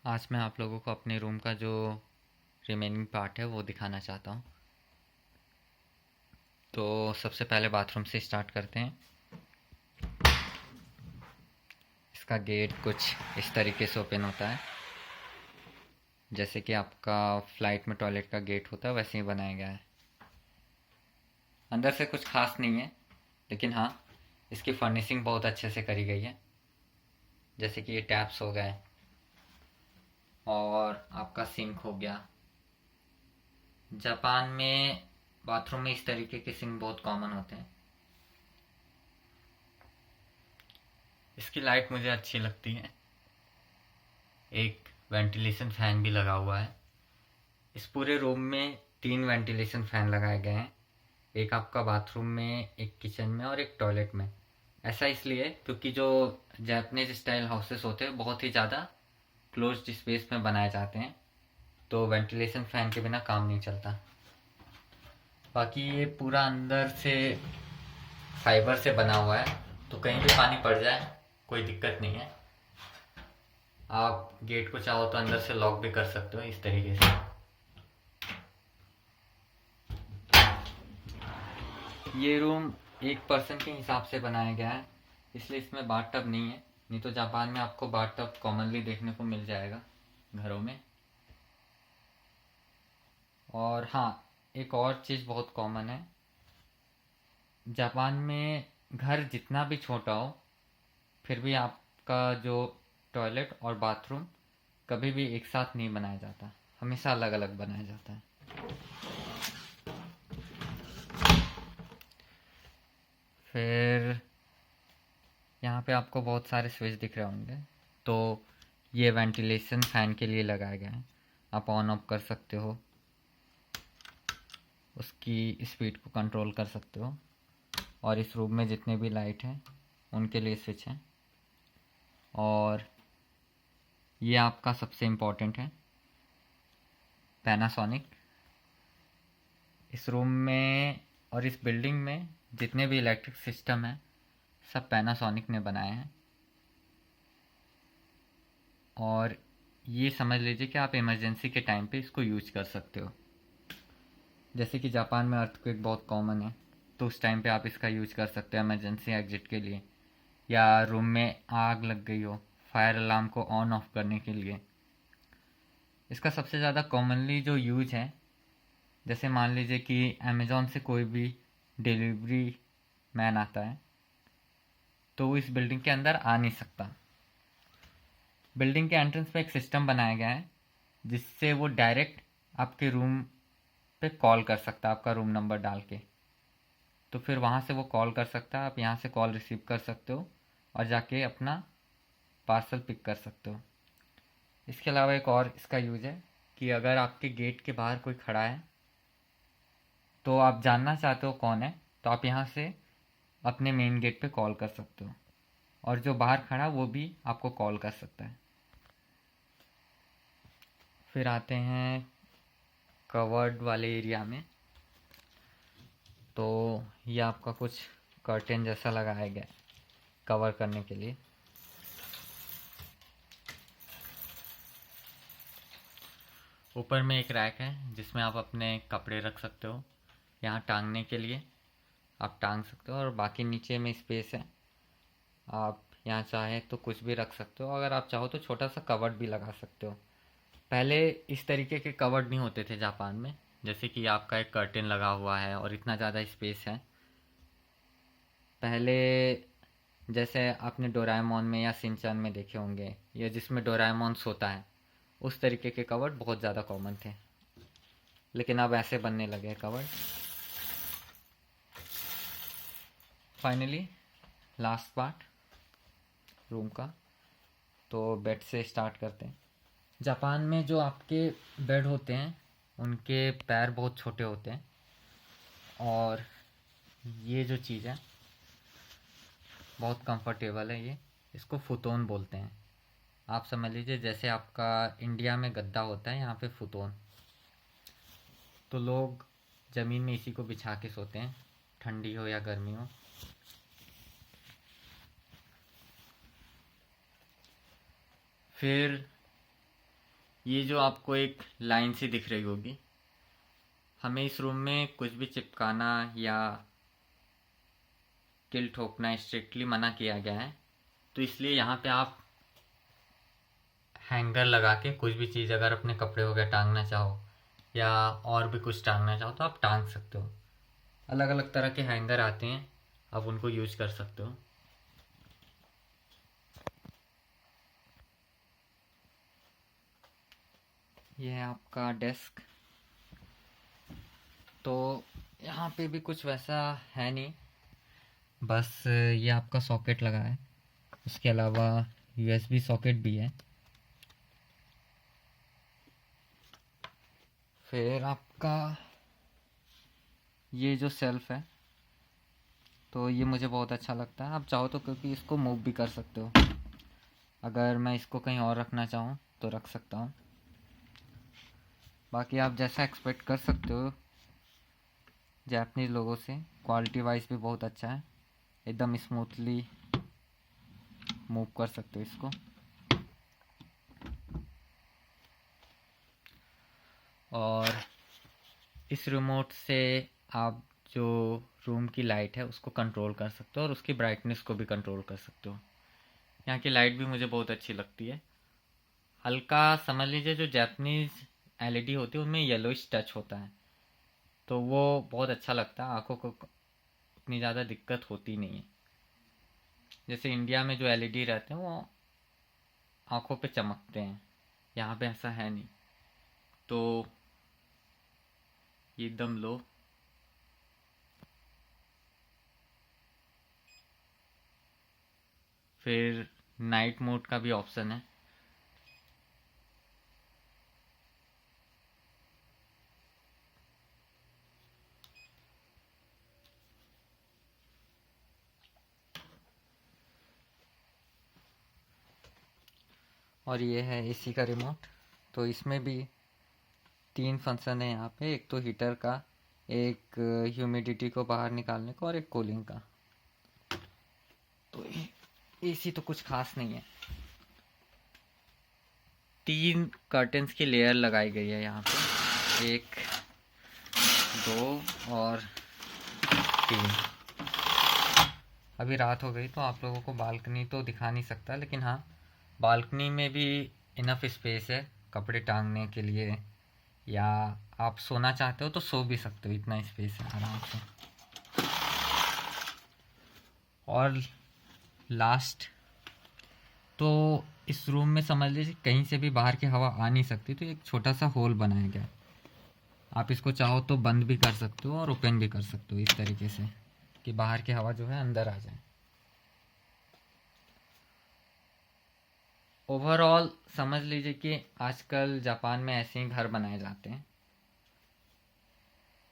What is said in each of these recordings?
आज मैं आप लोगों को अपने रूम का जो रिमेनिंग पार्ट है वो दिखाना चाहता हूँ। तो सबसे पहले बाथरूम से स्टार्ट करते हैं। इसका गेट कुछ इस तरीके से ओपन होता है, जैसे कि आपका फ्लाइट में टॉयलेट का गेट होता है वैसे ही बनाया गया है। अंदर से कुछ खास नहीं है, लेकिन हाँ, इसकी फर्निशिंग बहुत अच्छे से करी गई है। जैसे कि ये टैप्स हो गए और आपका सिंक हो गया। जापान में बाथरूम में इस तरीके के सिंक बहुत कॉमन होते हैं। इसकी लाइट मुझे अच्छी लगती है। एक वेंटिलेशन फैन भी लगा हुआ है। इस पूरे रूम में 3 वेंटिलेशन फैन लगाए गए हैं। एक आपका बाथरूम में, एक किचन में और एक टॉयलेट में। ऐसा इसलिए क्योंकि जो जापानीज स्टाइल हाउसेस होते हैं बहुत ही ज़्यादा क्लोज्ड स्पेस में बनाए जाते हैं, तो वेंटिलेशन फैन के बिना काम नहीं चलता। बाकी ये पूरा अंदर से फाइबर से बना हुआ है, तो कहीं भी पानी पड़ जाए कोई दिक्कत नहीं है। आप गेट को चाहो तो अंदर से लॉक भी कर सकते हो इस तरीके से। ये रूम एक पर्सन के हिसाब से बनाया गया है, इसलिए इसमें बाथ टब नहीं है। नहीं तो जापान में आपको बाथ टब कॉमनली देखने को मिल जाएगा घरों में। और हाँ, एक और चीज़ बहुत कॉमन है। जापान में घर जितना भी छोटा हो, फिर भी आपका जो टॉयलेट और बाथरूम कभी भी एक साथ नहीं बनाया जाता, हमेशा अलग अलग बनाया जाता है। फिर यहाँ पे आपको बहुत सारे स्विच दिख रहे होंगे, तो ये वेंटिलेशन फैन के लिए लगाया गया है। आप ऑन ऑफ कर सकते हो, उसकी स्पीड को कंट्रोल कर सकते हो। और इस रूम में जितने भी लाइट हैं उनके लिए स्विच हैं। और ये आपका सबसे इम्पोर्टेंट है, पैनासोनिक। इस रूम में और इस बिल्डिंग में जितने भी इलेक्ट्रिक सिस्टम हैं सब पैनासोनिक ने बनाए हैं। और ये समझ लीजिए कि आप इमरजेंसी के टाइम पे इसको यूज कर सकते हो। जैसे कि जापान में अर्थक्वेक बहुत कॉमन है, तो उस टाइम पे आप इसका यूज कर सकते हो इमरजेंसी एग्जिट के लिए, या रूम में आग लग गई हो, फायर अलार्म को ऑन ऑफ करने के लिए। इसका सबसे ज़्यादा कॉमनली जो यूज है, जैसे मान लीजिए कि अमेज़ॉन से कोई भी डिलीवरी मैन आता है, तो वो इस बिल्डिंग के अंदर आ नहीं सकता। बिल्डिंग के एंट्रेंस पे एक सिस्टम बनाया गया है जिससे वो डायरेक्ट आपके रूम पे कॉल कर सकता है, आपका रूम नंबर डाल के। तो फिर वहाँ से वो कॉल कर सकता है, आप यहाँ से कॉल रिसीव कर सकते हो और जाके अपना पार्सल पिक कर सकते हो। इसके अलावा एक और इसका यूज है कि अगर आपके गेट के बाहर कोई खड़ा है तो आप जानना चाहते हो कौन है, तो आप यहाँ से अपने मेन गेट पे कॉल कर सकते हो, और जो बाहर खड़ा वो भी आपको कॉल कर सकता है। फिर आते हैं कवर्ड वाले एरिया में। तो ये आपका कुछ कर्टेन जैसा लगाया गया है कवर करने के लिए। ऊपर में एक रैक है जिसमें आप अपने कपड़े रख सकते हो, यहाँ टांगने के लिए आप टांग सकते हो। और बाकी नीचे में स्पेस है, आप यहाँ चाहे तो कुछ भी रख सकते हो। अगर आप चाहो तो छोटा सा कवर्ड भी लगा सकते हो। पहले इस तरीके के कवर्ड नहीं होते थे जापान में, जैसे कि आपका एक कर्टेन लगा हुआ है और इतना ज़्यादा स्पेस है। पहले जैसे आपने डोराएमोन में या सिंचैन में देखे होंगे, या जिसमें डोराएमोन सोता है, उस तरीके के कवर्ड बहुत ज़्यादा कॉमन थे, लेकिन अब ऐसे बनने लगे covered. Finally last part room का, तो बेड से स्टार्ट करते हैं। जापान में जो आपके बेड होते हैं उनके पैर बहुत छोटे होते हैं, और ये जो चीज़ है बहुत कंफर्टेबल है। ये इसको फुतोन बोलते हैं। आप समझ लीजिए जैसे आपका इंडिया में गद्दा होता है, यहाँ पे फुतोन। तो लोग ज़मीन में इसी को बिछा के सोते हैं, ठंडी हो या गर्मी हो। फिर ये जो आपको एक लाइन सी दिख रही होगी, हमें इस रूम में कुछ भी चिपकाना या किल ठोकना स्ट्रिक्टली मना किया गया है। तो इसलिए यहाँ पे आप हैंगर लगा के कुछ भी चीज़, अगर अपने कपड़े वगैरह टांगना चाहो या और भी कुछ टांगना चाहो तो आप टांग सकते हो। अलग अलग तरह के हैंगर आते हैं, आप उनको यूज कर सकते हो। ये है आपका डेस्क। तो यहाँ पे भी कुछ वैसा है नहीं, बस ये आपका सॉकेट लगा है। उसके अलावा यूएसबी सॉकेट भी है। फिर आपका ये जो सेल्फ है, तो ये मुझे बहुत अच्छा लगता है। आप चाहो तो क्योंकि इसको मूव भी कर सकते हो, अगर मैं इसको कहीं और रखना चाहूँ तो रख सकता हूँ। बाकी आप जैसा एक्सपेक्ट कर सकते हो जापानीज़ लोगों से, क्वालिटी वाइज भी बहुत अच्छा है। एकदम स्मूथली मूव कर सकते हो इसको। और इस रिमोट से आप जो रूम की लाइट है उसको कंट्रोल कर सकते हो और उसकी ब्राइटनेस को भी कंट्रोल कर सकते हो। यहाँ की लाइट भी मुझे बहुत अच्छी लगती है। हल्का समझ लीजिए, जो जापानीज़ एलईडी होती है उनमें येलोइश टच होता है, तो वो बहुत अच्छा लगता है। आंखों को इतनी ज़्यादा दिक्कत होती नहीं है। जैसे इंडिया में जो एलईडी रहते हैं वो आंखों पे चमकते हैं, यहाँ पे ऐसा है नहीं। तो ये एकदम लो। फिर नाइट मोड का भी ऑप्शन है। और ये है एसी का रिमोट। तो इसमें भी 3 फंक्शन है यहाँ पे, एक तो हीटर का, एक ह्यूमिडिटी को बाहर निकालने का और एक कूलिंग का। तो एसी तो कुछ खास नहीं है। 3 कर्टन्स की लेयर लगाई गई है यहाँ पे, 1 2 और 3। अभी रात हो गई तो आप लोगों को बालकनी तो दिखा नहीं सकता, लेकिन हाँ, बालकनी में भी इनफ स्पेस है कपड़े टांगने के लिए, या आप सोना चाहते हो तो सो भी सकते हो, इतना स्पेस है आराम से। और लास्ट, तो इस रूम में समझ लीजिए कहीं से भी बाहर की हवा आ नहीं सकती, तो एक छोटा सा होल बनाया गया है। आप इसको चाहो तो बंद भी कर सकते हो और ओपन भी कर सकते हो, इस तरीके से कि बाहर की हवा जो है अंदर आ जाए। ओवरऑल समझ लीजिए कि आजकल जापान में ऐसे ही घर बनाए जाते हैं,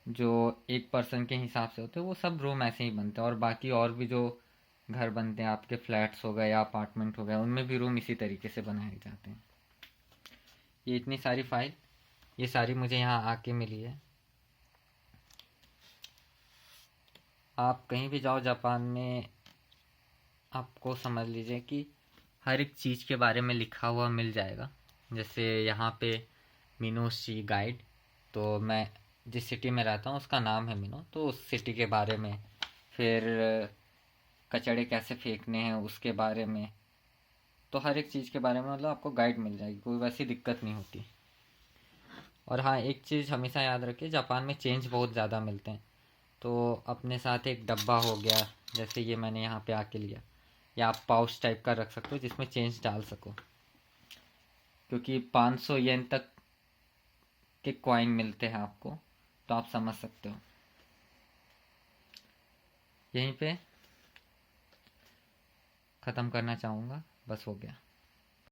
जो एक पर्सन के हिसाब से होते हैं, वो सब रूम ऐसे ही बनते हैं। और बाकी और भी जो घर बनते हैं, आपके फ्लैट्स हो गए या अपार्टमेंट हो गए, उनमें भी रूम इसी तरीके से बनाए जाते हैं। ये इतनी सारी फाइल, ये सारी मुझे यहाँ आके मिली है। आप कहीं भी जाओ जापान में, आपको समझ लीजिए कि हर एक चीज़ के बारे में लिखा हुआ मिल जाएगा। जैसे यहाँ पे मिनोशी गाइड, तो मैं जिस सिटी में रहता हूँ उसका नाम है मिनो, तो उस सिटी के बारे में, फिर कचड़े कैसे फेंकने हैं उसके बारे में, तो हर एक चीज़ के बारे में मतलब आपको गाइड मिल जाएगी, कोई वैसी दिक्कत नहीं होती। और हाँ, एक चीज़ हमेशा याद रखिए, जापान में चेंज बहुत ज़्यादा मिलते हैं। तो अपने साथ एक डब्बा हो गया, जैसे ये मैंने यहाँ पे आके लिया, या आप पाउच टाइप का रख सकते हो जिसमें चेंज डाल सको, क्योंकि 500 येन तक के कॉइन मिलते हैं आपको, तो आप समझ सकते हो। यहीं पे ख़त्म करना चाहूँगा, बस हो गया।